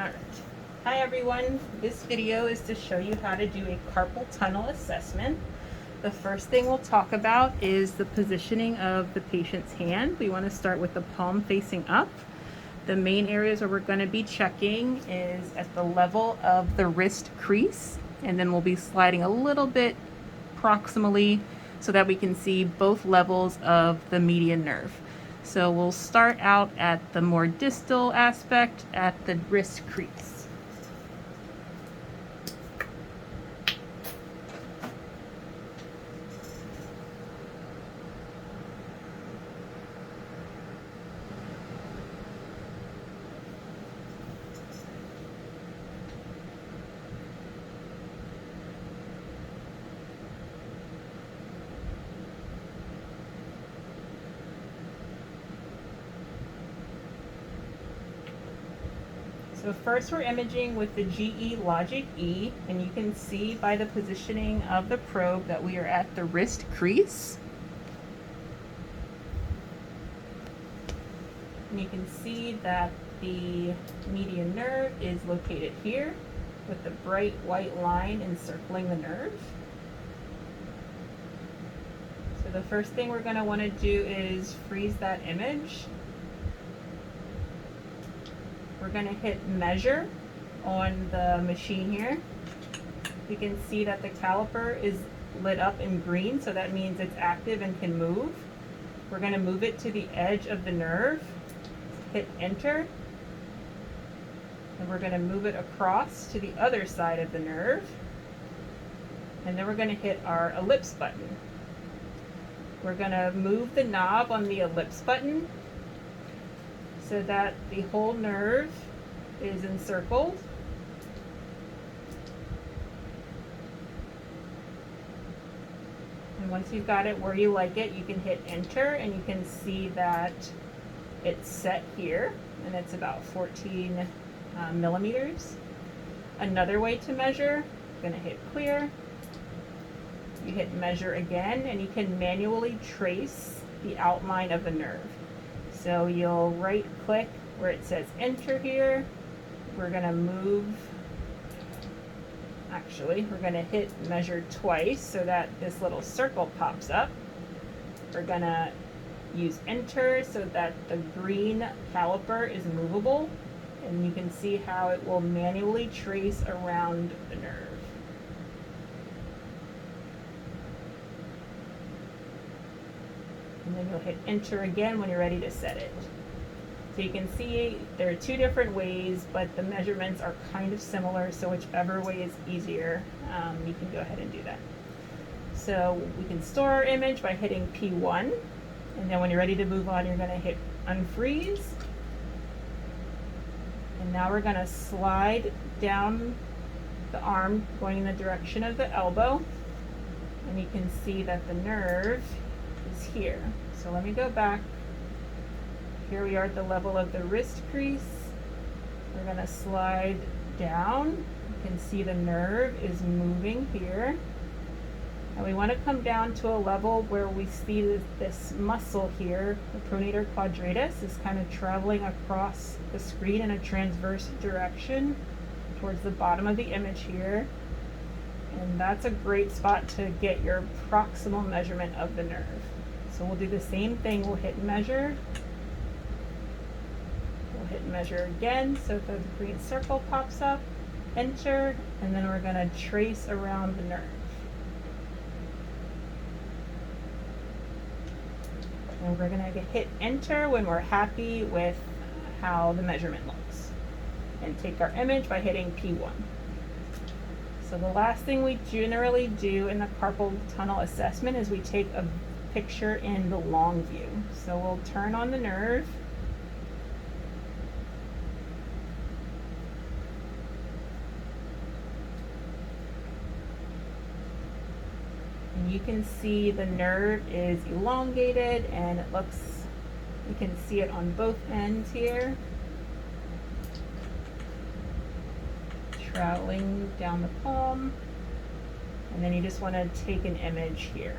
Alright, hi everyone. This video is to show you how to do a carpal tunnel assessment. The first thing we'll talk about is the positioning of the patient's hand. We want to start with the palm facing up. The main areas where we're going to be checking is at the level of the wrist crease, and then we'll be sliding a little bit proximally so that we can see both levels of the median nerve. So we'll start out at the more distal aspect at the wrist crease. So first we're imaging with the GE Logic E, and you can see by the positioning of the probe that we are at the wrist crease. And you can see that the median nerve is located here with the bright white line encircling the nerve. So the first thing we're going to want to do is freeze that image. We're going to hit measure on the machine here. You can see that the caliper is lit up in green, so that means it's active and can move. We're going to move it to the edge of the nerve, hit enter, and we're going to move it across to the other side of the nerve, and then we're going to hit our ellipse button. We're going to move the knob on the ellipse button so that the whole nerve is encircled. And once you've got it where you like it, you can hit enter, and you can see that it's set here, and it's about 14 millimeters. Another way to measure, I'm gonna hit clear. You hit measure again, and you can manually trace the outline of the nerve. So you'll right click where it says enter here. We're gonna move, actually, we're gonna hit measure twice so that this little circle pops up. We're gonna use enter so that the green caliper is movable, and you can see how it will manually trace around the nerve. And then you'll hit enter again when you're ready to set it. So you can see there are two different ways, but the measurements are kind of similar, so whichever way is easier, you can go ahead and do that. So we can store our image by hitting P1, and then when you're ready to move on, you're going to hit unfreeze. And now we're going to slide down the arm going in the direction of the elbow, and you can see that the nerve is here. So let me go back. Here we are at the level of the wrist crease. We're going to slide down. You can see the nerve is moving here. And we want to come down to a level where we see this muscle here, the pronator quadratus, is kind of traveling across the screen in a transverse direction towards the bottom of the image here. And that's a great spot to get your proximal measurement of the nerve. So we'll do the same thing. We'll hit measure. We'll hit measure again so the green circle pops up, enter, and then we're going to trace around the nerve. And we're going to hit enter when we're happy with how the measurement looks. And take our image by hitting P1. So the last thing we generally do in the carpal tunnel assessment is we take a picture in the long view. So we'll turn on the nerve. And you can see the nerve is elongated, and it looks, you can see it on both ends here, traveling down the palm. And then you just want to take an image here.